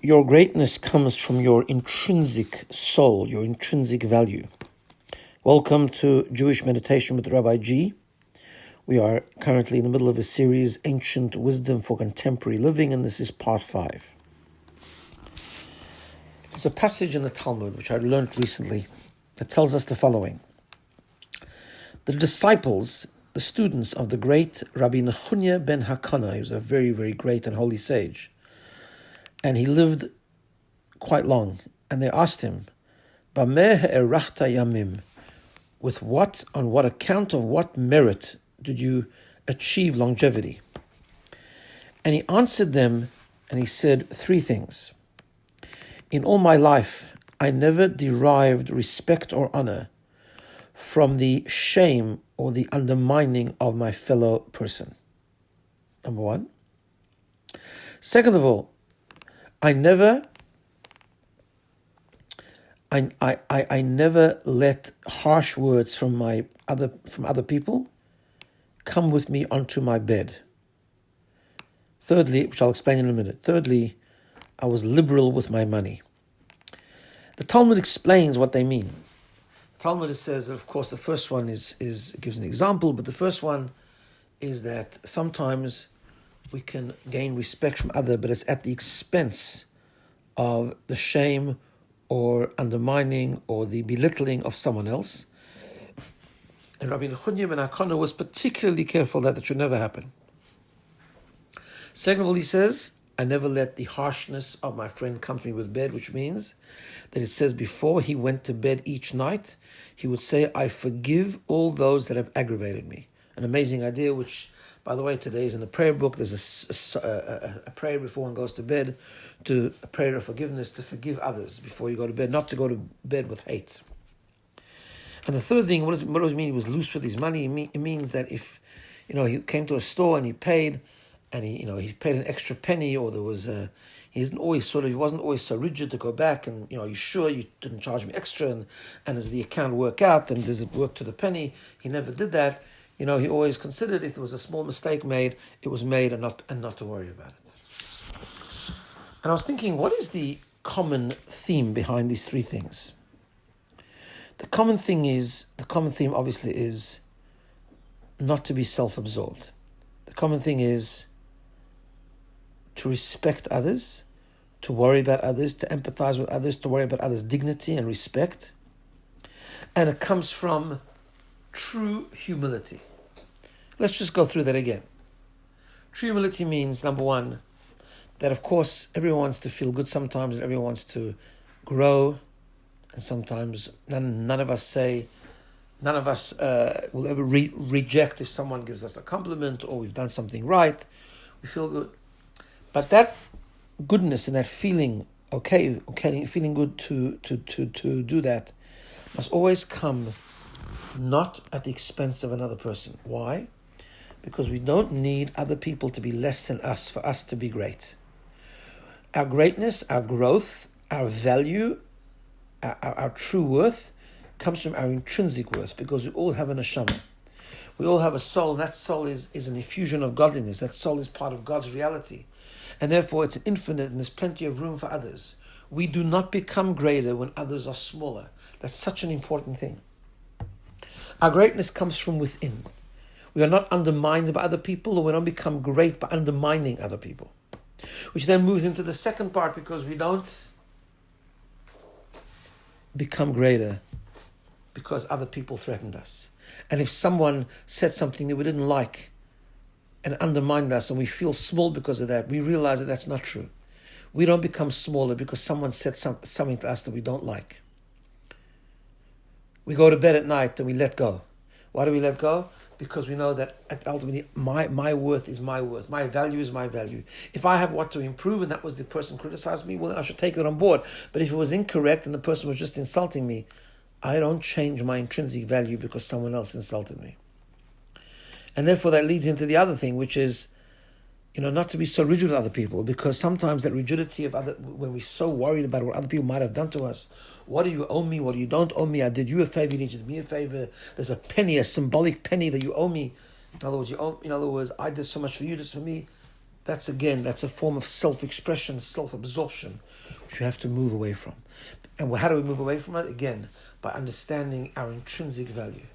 Your greatness comes from your intrinsic soul, your intrinsic value. Welcome to Jewish Meditation with Rabbi G. We are currently in the middle of a series, Ancient Wisdom for Contemporary Living, and this is part 5. There's a passage in the Talmud, which I learned recently, that tells us the following. The disciples, the students of the great Rabbi Nechunya ben Hakana, he was a very, very great and holy sage, and he lived quite long. And they asked him, Bameh ha'erachta yamim, with what, on what account of what merit did you achieve longevity? And he answered them, and he said 3 things. In all my life, I never derived respect or honor from the shame or the undermining of my fellow person. Number 1. Second of all, I never let harsh words from other people come with me onto my bed. Thirdly, which I'll explain in a minute. Thirdly, I was liberal with my money. The Talmud explains what they mean. The Talmud says that, of course, the first one gives an example, but the first one is that sometimes we can gain respect from others, but it's at the expense of the shame or undermining or the belittling of someone else. And Rabbi Nechunya ben Hakana was particularly careful that it should never happen. Second of all, he says, I never let the harshness of my friend come to me with bed, which means that it says before he went to bed each night, he would say, I forgive all those that have aggravated me. An amazing idea, which, by the way, today is in the prayer book. There's a prayer before one goes to bed, a prayer of forgiveness, to forgive others before you go to bed, not to go to bed with hate. And the third thing, what does it mean he was loose with his money? It means that if, he came to a store and he paid, and he paid an extra penny, or there was he wasn't always so rigid to go back and, you sure you didn't charge me extra, and does the account work out, and does it work to the penny? He never did that. He always considered if there was a small mistake made, it was made, and not to worry about it. And I was thinking, what is the common theme behind these 3 things? The common theme obviously is not to be self-absorbed. The common thing is to respect others, to worry about others, to empathize with others, to worry about others' dignity and respect. And it comes from true humility. Let's just go through that again. True humility means, number 1, that of course everyone wants to feel good sometimes, and everyone wants to grow, and sometimes none of us will ever reject if someone gives us a compliment or we've done something right. We feel good. But that goodness and that feeling, feeling good to do that, must always come not at the expense of another person. Why? Because we don't need other people to be less than us for us to be great. Our greatness, our growth, our value, our true worth comes from our intrinsic worth, because we all have an neshama. We all have a soul, and that soul is an infusion of godliness. That soul is part of God's reality. And therefore it's infinite, and there's plenty of room for others. We do not become greater when others are smaller. That's such an important thing. Our greatness comes from within. We are not undermined by other people, or we don't become great by undermining other people. Which then moves into the second part, because we don't become greater because other people threatened us. And if someone said something that we didn't like and undermined us, and we feel small because of that, we realize that that's not true. We don't become smaller because someone said something to us that we don't like. We go to bed at night and we let go. Why do we let go? Because we know that ultimately my worth is my worth. My value is my value. If I have what to improve and that was the person criticized me, well, then I should take it on board. But if it was incorrect and the person was just insulting me, I don't change my intrinsic value because someone else insulted me. And therefore that leads into the other thing, which is, not to be so rigid with other people, because sometimes that rigidity when we're so worried about what other people might have done to us, what do you owe me, what do you don't owe me, I did you a favor, you did me a favor, there's a penny, a symbolic penny that you owe me. In other words, I did so much for you, just for me. That's a form of self-expression, self-absorption, which you have to move away from. And how do we move away from it? Again, by understanding our intrinsic value.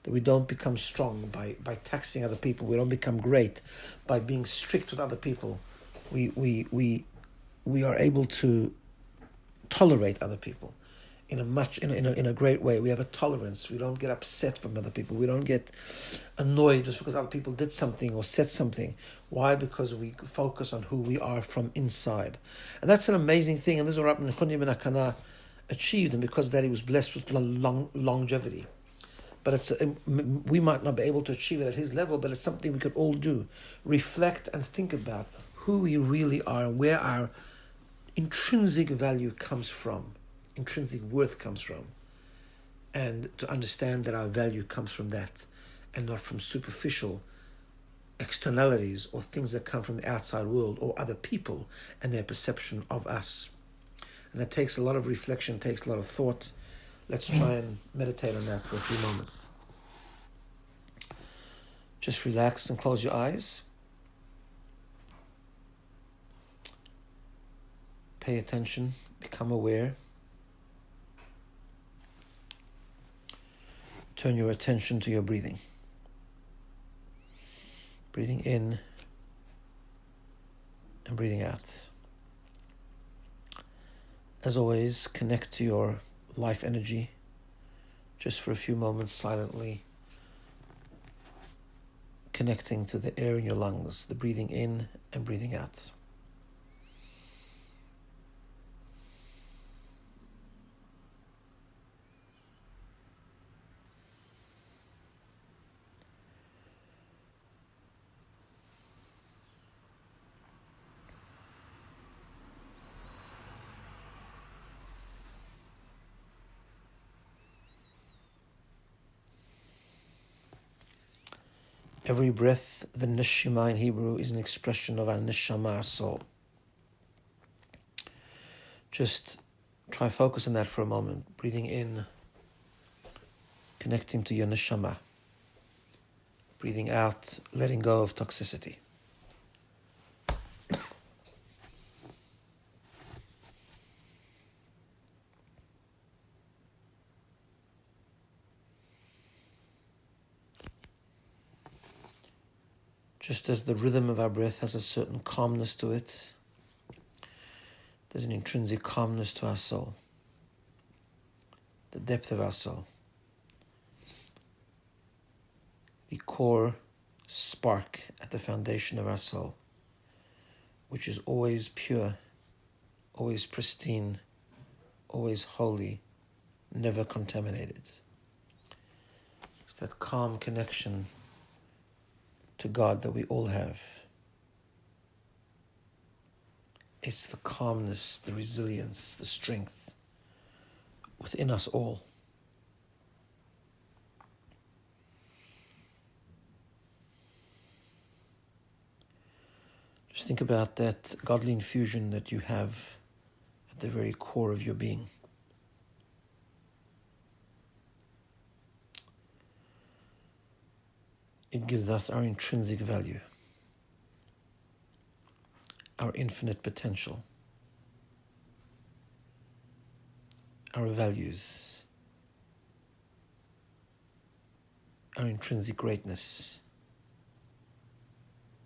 That we don't become strong by taxing other people. We don't become great by being strict with other people. We are able to tolerate other people in a great way. We have a tolerance. We don't get upset from other people. We don't get annoyed just because other people did something or said something. Why? Because we focus on who we are from inside. And that's an amazing thing. And this is what Rabbi G achieved, and because that he was blessed with longevity. But we might not be able to achieve it at his level, but it's something we could all do. Reflect and think about who we really are and where our intrinsic value comes from, intrinsic worth comes from. And to understand that our value comes from that and not from superficial externalities or things that come from the outside world or other people and their perception of us. And that takes a lot of reflection, takes a lot of thought. Let's try and meditate on that for a few moments. Just relax and close your eyes. Pay attention, become aware. Turn your attention to your breathing. Breathing in and breathing out. As always, connect to your life energy, just for a few moments silently, connecting to the air in your lungs, the breathing in and breathing out. Every breath, the neshama in Hebrew, is an expression of our neshama, our soul. Just try focus on that for a moment. Breathing in, connecting to your neshama. Breathing out, letting go of toxicity. Just as the rhythm of our breath has a certain calmness to it, there's an intrinsic calmness to our soul, the depth of our soul, the core spark at the foundation of our soul, which is always pure, always pristine, always holy, never contaminated. It's that calm connection to God that we all have. It's the calmness, the resilience, the strength within us all. Just think about that godly infusion that you have at the very core of your being. It gives us our intrinsic value, our infinite potential, our values, our intrinsic greatness,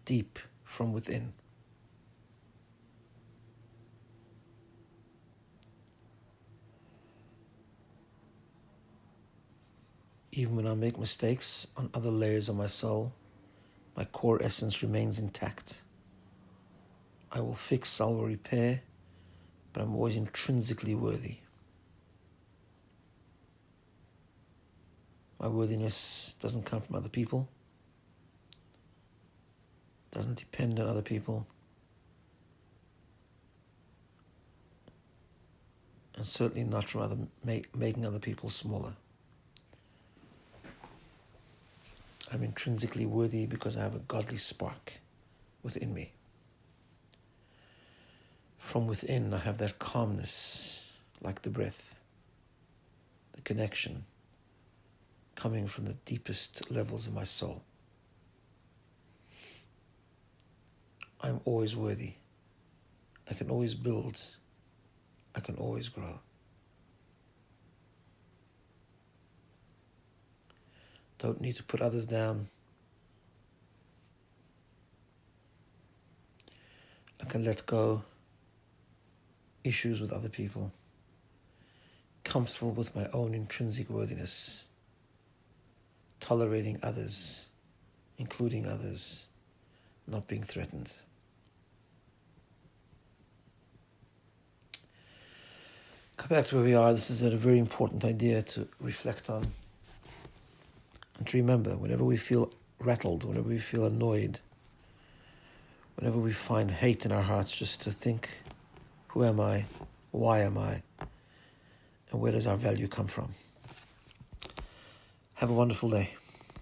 deep from within. Even when I make mistakes on other layers of my soul, my core essence remains intact. I will fix, I will repair, but I'm always intrinsically worthy. My worthiness doesn't come from other people, doesn't depend on other people, and certainly not from making other people smaller. I'm intrinsically worthy because I have a godly spark within me. From within, I have that calmness, like the breath, the connection, coming from the deepest levels of my soul. I'm always worthy. I can always build. I can always grow. Don't need to put others down. I can let go issues with other people. Comfortable with my own intrinsic worthiness. Tolerating others, including others, not being threatened. Come back to where we are. This is a very important idea to reflect on. And to remember, whenever we feel rattled, whenever we feel annoyed, whenever we find hate in our hearts, just to think, who am I? Why am I? And where does our value come from? Have a wonderful day.